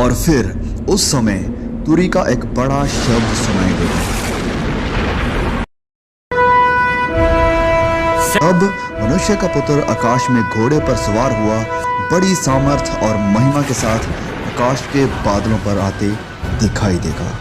और फिर उस समय तुरी का एक बड़ा शब्द सुनाई देगा। अब मनुष्य का पुत्र आकाश में घोड़े पर सवार हुआ बड़ी सामर्थ और महिमा के साथ आकाश के बादलों पर आते दिखाई देगा।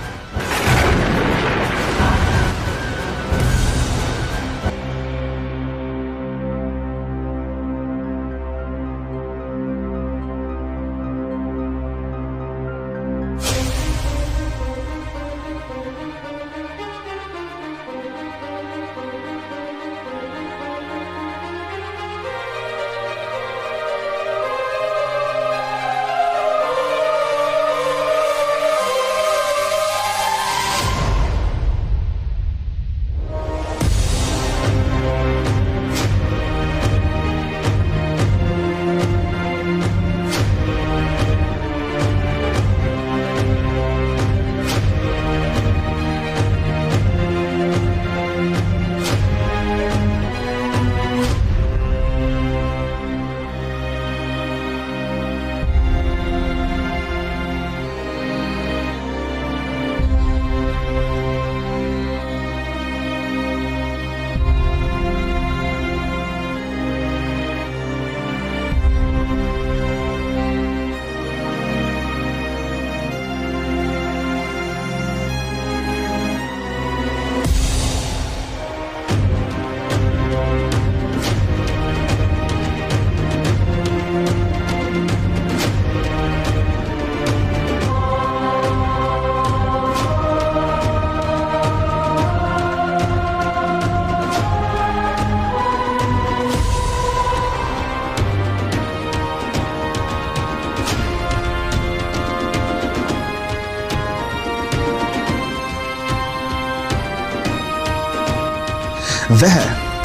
वह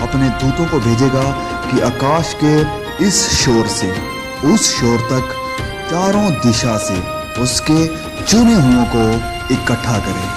अपने दूतों को भेजेगा कि आकाश के इस शोर से उस शोर तक चारों दिशा से उसके चुने हुओं को इकट्ठा करें।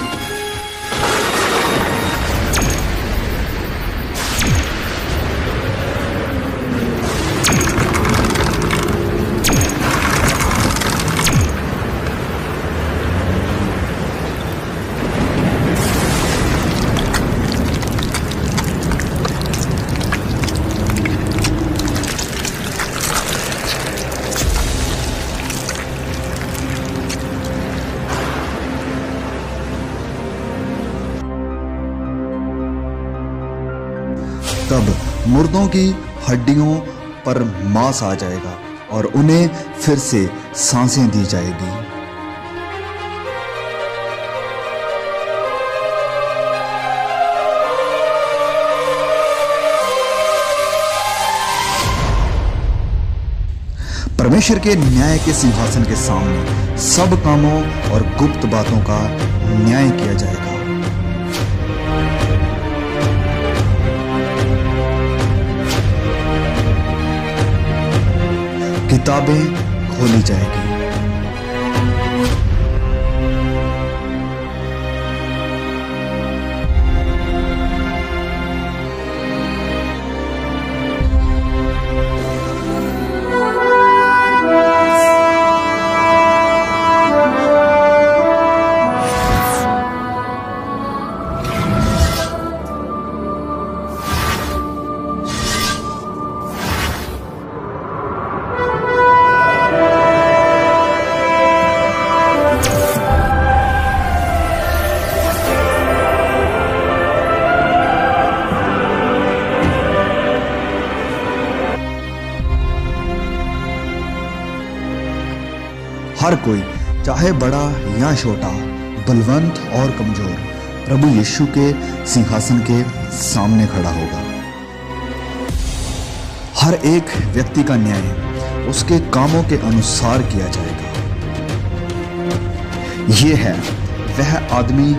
तब मुर्दों की हड्डियों पर मांस आ जाएगा और उन्हें फिर से सांसें दी जाएगी। परमेश्वर के न्याय के सिंहासन के सामने सब कामों और गुप्त बातों का न्याय किया जाएगा। किताबें खोली जाएगी। हर कोई, चाहे बड़ा या छोटा, बलवंत और कमजोर, प्रभु यीशु के सिंहासन के सामने खड़ा होगा। हर एक व्यक्ति का न्याय उसके कामों के अनुसार किया जाएगा। यह है वह आदमी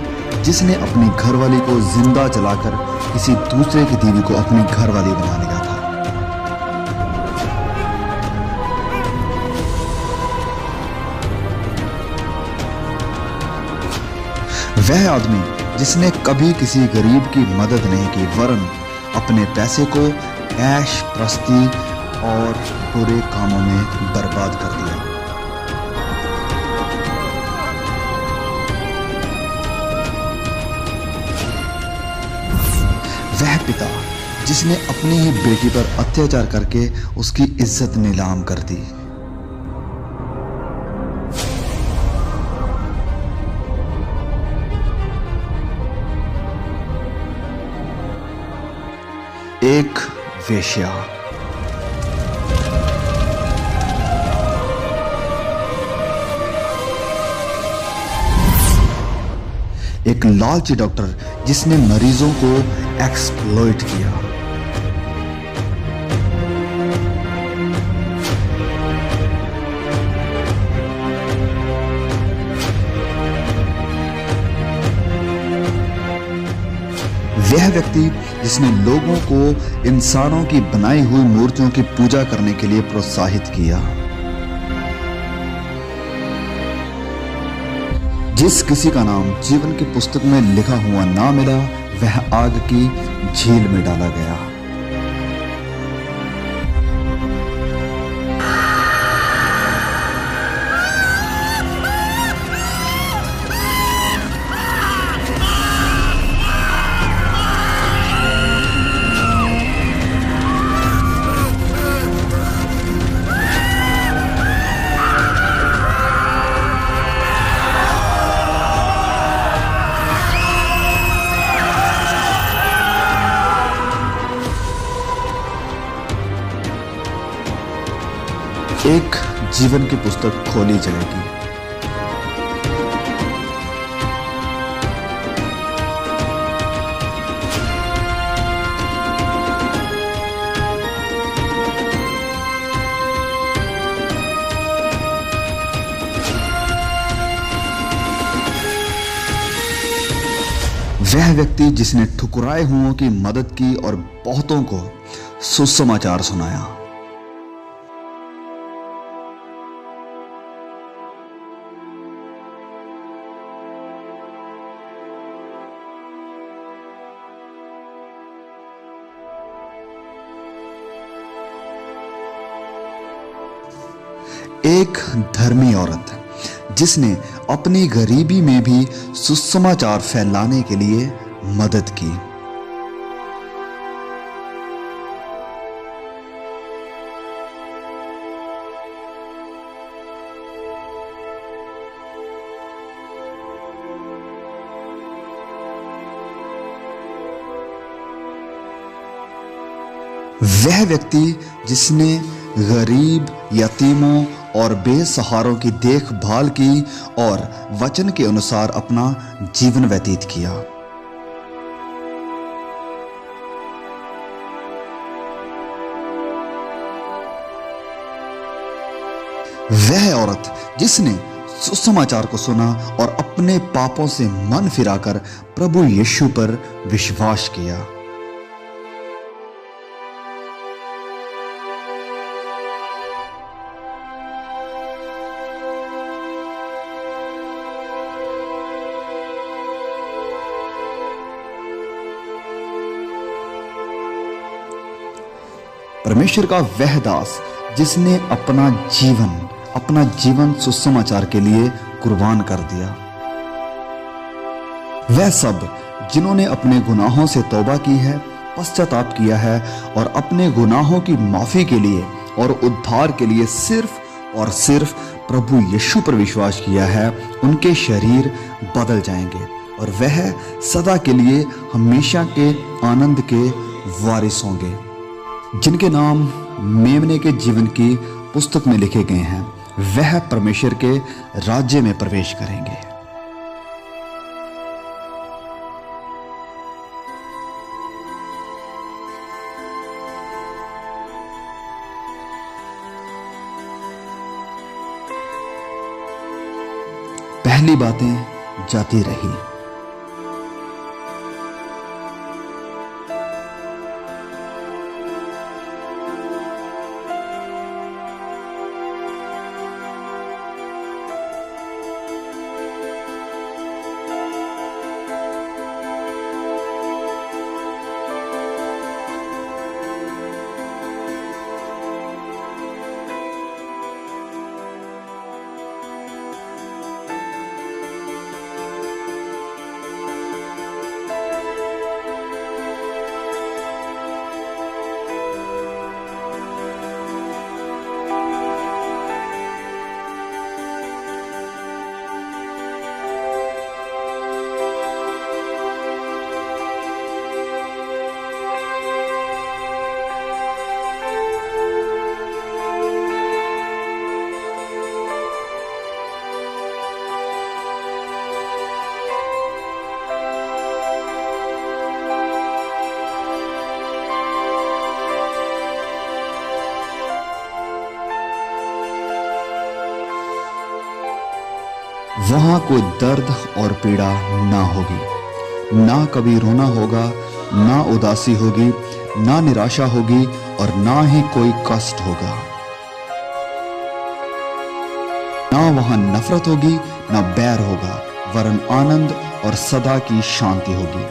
जिसने अपनी घरवाली को जिंदा जलाकर किसी दूसरे की बीवी को अपनी घरवाली बना लिया था। वह आदमी जिसने कभी किसी गरीब की मदद नहीं की, वरन अपने पैसे को ऐश प्रस्ती और बुरे कामों में बर्बाद कर दिया। पिता जिसने अपनी ही बेटी पर अत्याचार करके उसकी इज्जत नीलाम कर दी। एक वेश्या। एक लालची डॉक्टर जिसने मरीजों को एक्सप्लॉइट किया। वह व्यक्ति जिसने लोगों को इंसानों की बनाई हुई मूर्तियों की पूजा करने के लिए प्रोत्साहित किया। जिस किसी का नाम जीवन की पुस्तक में लिखा हुआ ना मिला, वह आग की झील में डाला गया। एक जीवन की पुस्तक खोली जाएगी। वह व्यक्ति जिसने ठुकराए हुओं की मदद की और बहुतों को सुसमाचार सुनाया। एक धर्मी औरत जिसने अपनी गरीबी में भी सुसमाचार फैलाने के लिए मदद की। वह व्यक्ति जिसने गरीब, यतीमों और बेसहारों की देखभाल की और वचन के अनुसार अपना जीवन व्यतीत किया। वह औरत जिसने सुसमाचार को सुना और अपने पापों से मन फिराकर प्रभु यीशु पर विश्वास किया। परमेश्वर का वह दास जिसने अपना जीवन सुसमाचार के लिए कुर्बान कर दिया। वह सब जिन्होंने अपने गुनाहों से तौबा की है, पश्चाताप किया है और अपने गुनाहों की माफी के लिए और उद्धार के लिए सिर्फ और सिर्फ प्रभु यीशु पर विश्वास किया है, उनके शरीर बदल जाएंगे और वह सदा के लिए हमेशा के आनंद के वारिस होंगे, जिनके नाम मेमने के जीवन की पुस्तक में लिखे गए हैं। वह परमेश्वर के राज्य में प्रवेश करेंगे। पहली बातें जाती रही। वहां कोई दर्द और पीड़ा ना होगी, ना कभी रोना होगा, ना उदासी होगी, ना निराशा होगी और ना ही कोई कष्ट होगा। ना वहां नफरत होगी, ना बैर होगा, वरन आनंद और सदा की शांति होगी।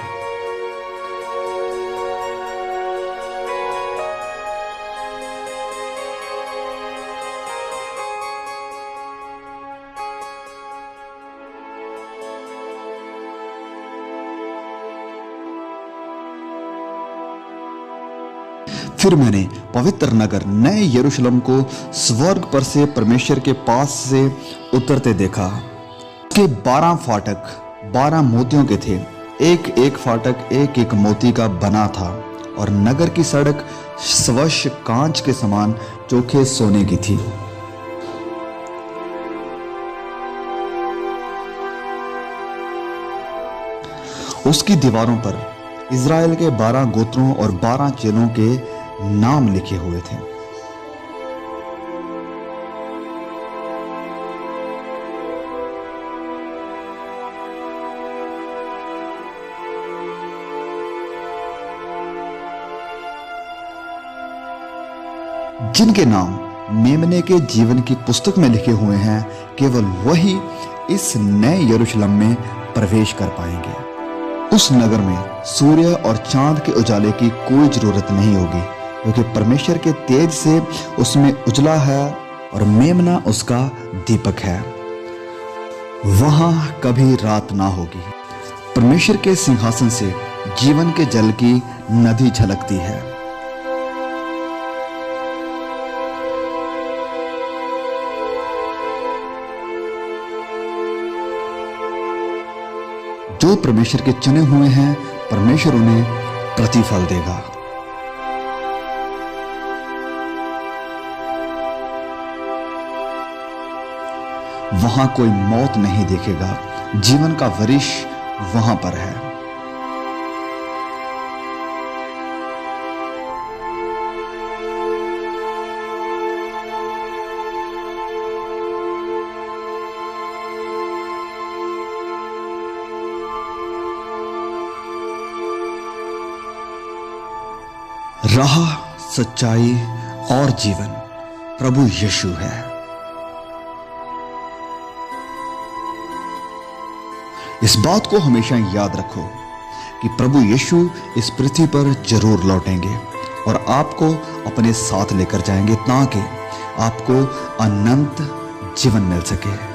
फिर मैंने पवित्र नगर नए यरूशलेम को स्वर्ग पर से परमेश्वर के पास से उतरते देखा। उसके 12 फाटक 12 मोतियों के थे, एक एक फाटक एक एक मोती का बना था, और नगर की सड़क स्वच्छ कांच के समान चोखे सोने की थी। उसकी दीवारों पर इज़राइल के 12 गोत्रों और 12 चेलों के नाम लिखे हुए थे। जिनके नाम मेमने के जीवन की पुस्तक में लिखे हुए हैं, केवल वही इस नए यरूशलेम में प्रवेश कर पाएंगे। उस नगर में सूर्य और चांद के उजाले की कोई जरूरत नहीं होगी, क्योंकि परमेश्वर के तेज से उसमें उजला है और मेमना उसका दीपक है। वहां कभी रात ना होगी। परमेश्वर के सिंहासन से जीवन के जल की नदी झलकती है। जो परमेश्वर के चुने हुए हैं, परमेश्वर उन्हें प्रतिफल देगा। वहां कोई मौत नहीं देखेगा, जीवन का वृक्ष वहां पर है। राह, सच्चाई और जीवन प्रभु यीशु है। इस बात को हमेशा याद रखो कि प्रभु यीशु इस पृथ्वी पर जरूर लौटेंगे और आपको अपने साथ लेकर जाएंगे, ताकि आपको अनंत जीवन मिल सके।